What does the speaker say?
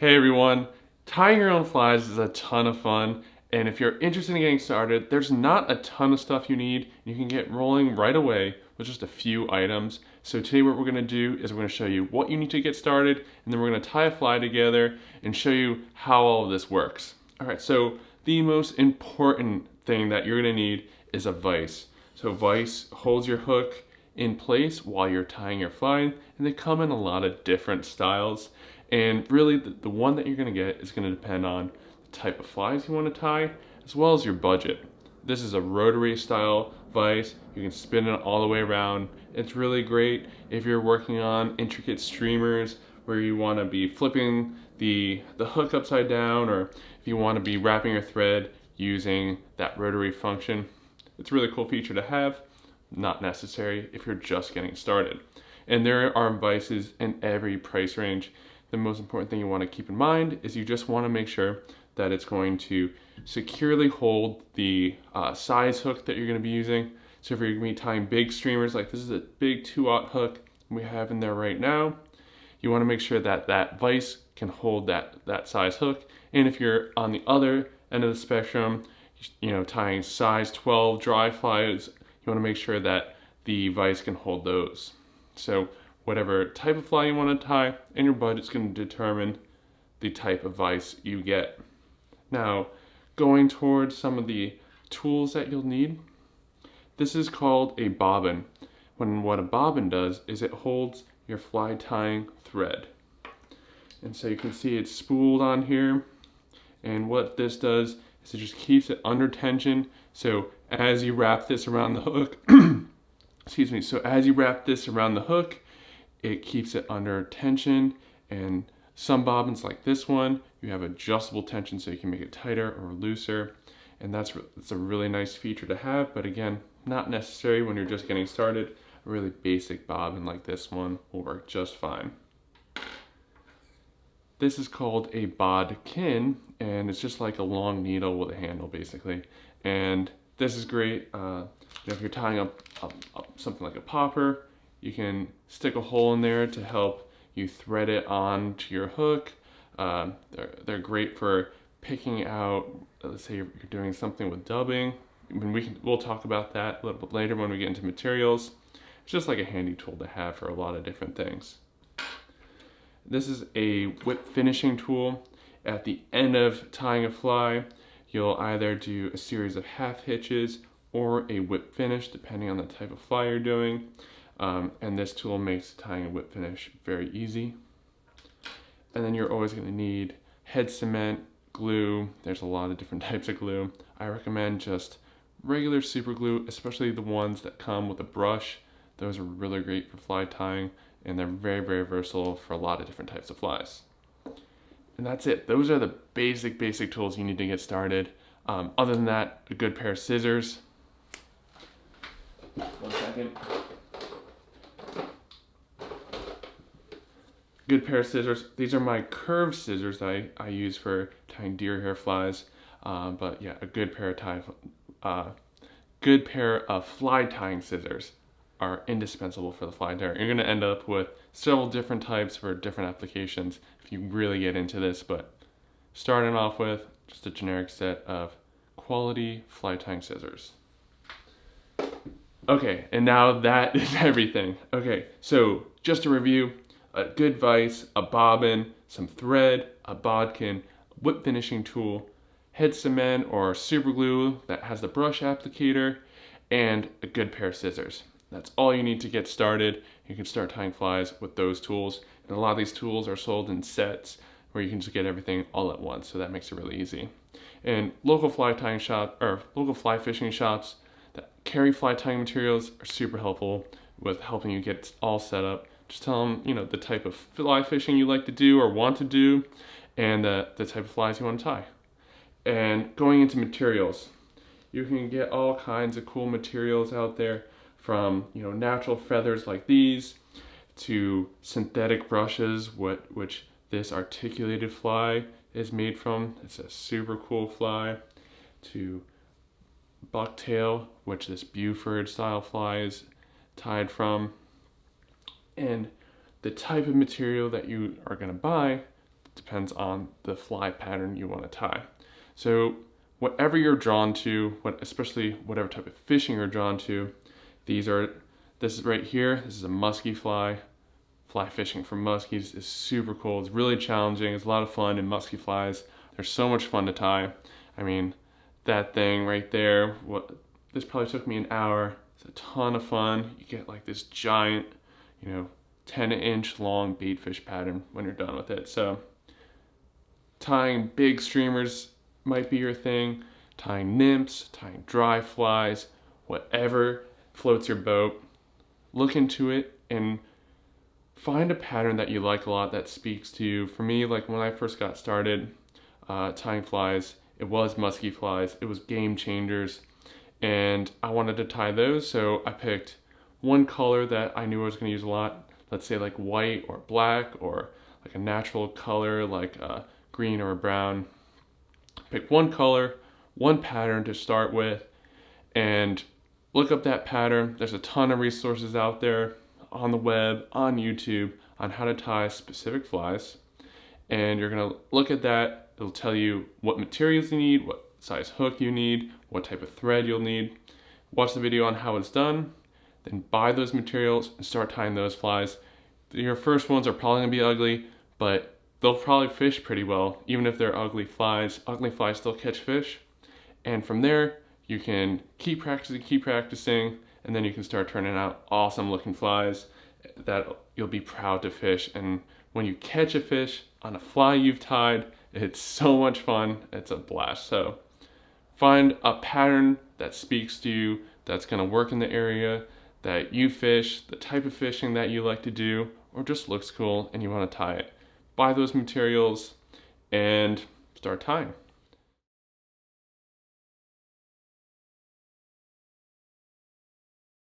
Hey everyone, tying your own flies is a ton of fun, and if you're interested in getting started, there's not a ton of stuff you need. You can get rolling right away with just a few items. So today what we're going to do is we're going to show you what you need to get started, and then we're going to tie a fly together and show you how all of this works. Alright, so the most important thing that you're going to need is a vise. So vise holds your hook in place while you're tying your fly, and they come in a lot of different styles. And really, the one that you're going to get is going to depend on the type of flies you want to tie, as well as your budget. This is a rotary style vise. You can spin it all the way around. It's really great if you're working on intricate streamers where you want to be flipping the hook upside down, or if you want to be wrapping your thread using that rotary function. It's a really cool feature to have, not necessary if you're just getting started. And there are vices in every price range. The most important thing you want to keep in mind is you just want to make sure that it's going to securely hold the size hook that you're going to be using. So if you're going to be tying big streamers, like this is a big 2/0 hook we have in there right now, you want to make sure that that vise can hold that size hook. And if you're on the other end of the spectrum, tying size 12 dry flies, you want to make sure that the vise can hold those. So whatever type of fly you want to tie, and your budget's going to determine the type of vise you get. Now, going towards some of the tools that you'll need, this is called a bobbin. What a bobbin does is it holds your fly tying thread. And so you can see it's spooled on here, and what this does is it just keeps it under tension. So as you wrap this around the hook, it keeps it under tension. And some bobbins like this one, you have adjustable tension so you can make it tighter or looser. And that's a really nice feature to have, but again, not necessary when you're just getting started. A really basic bobbin like this one will work just fine. This is called a bodkin, and it's just like a long needle with a handle basically. And this is great if you're tying up something like a popper. You can stick a hole in there to help you thread it onto your hook. They're great for picking out, let's say you're doing something with dubbing. We'll talk about that a little bit later when we get into materials. It's just like a handy tool to have for a lot of different things. This is a whip finishing tool. At the end of tying a fly, you'll either do a series of half hitches or a whip finish, depending on the type of fly you're doing. And this tool makes tying a whip finish very easy. And then you're always going to need head cement, glue. There's a lot of different types of glue. I recommend just regular super glue, especially the ones that come with a brush. Those are really great for fly tying, and they're very, very versatile for a lot of different types of flies. And that's it. Those are the basic tools you need to get started. Other than that, a good pair of scissors. 1 second. Good pair of scissors. These are my curved scissors that I use for tying deer hair flies. But yeah, a good pair of fly tying scissors are indispensable for the fly tyer. You're going to end up with several different types for different applications if you really get into this, but starting off with just a generic set of quality fly tying scissors. Okay, and now that is everything. Okay, so just to review, a good vise, a bobbin, some thread, a bodkin, whip finishing tool, head cement or super glue that has the brush applicator, and a good pair of scissors. That's all you need to get started. You can start tying flies with those tools. And a lot of these tools are sold in sets where you can just get everything all at once, so that makes it really easy. And local fly fishing shops that carry fly tying materials are super helpful with helping you get all set up. Just tell them, the type of fly fishing you like to do or want to do, and the type of flies you want to tie. And going into materials, you can get all kinds of cool materials out there, from natural feathers like these to synthetic brushes, which this articulated fly is made from. It's a super cool fly. To bucktail, which this Buford style fly is tied from. And the type of material that you are going to buy depends on the fly pattern you want to tie. So whatever you're drawn to, especially whatever type of fishing you're drawn to, this is right here, this is a musky fly. Fly fishing for muskies is super cool. It's really challenging. It's a lot of fun, and musky flies, they're so much fun to tie. I mean, that thing right there, this probably took me an hour. It's a ton of fun. You get like this giant, 10-inch long bait fish pattern when you're done with it. So tying big streamers might be your thing. Tying nymphs, tying dry flies, whatever floats your boat. Look into it and find a pattern that you like a lot that speaks to you. For me, like when I first got started tying flies, it was musky flies. It was game changers, and I wanted to tie those, so I picked one color that I knew I was going to use a lot. Let's say like white or black, or like a natural color like green or brown. Pick one color, one pattern to start with, and look up that pattern. There's a ton of resources out there on the web, on YouTube, on how to tie specific flies. And you're gonna look at that. It'll tell you what materials you need, what size hook you need, what type of thread you'll need. Watch the video on how it's done, then buy those materials and start tying those flies. Your first ones are probably gonna be ugly, but they'll probably fish pretty well. Even if they're ugly flies still catch fish. And from there, you can keep practicing, and then you can start turning out awesome looking flies that you'll be proud to fish. And when you catch a fish on a fly you've tied, it's so much fun. It's a blast. So find a pattern that speaks to you, that's gonna work in the area that you fish, the type of fishing that you like to do, or just looks cool and you wanna tie it. Buy those materials and start tying.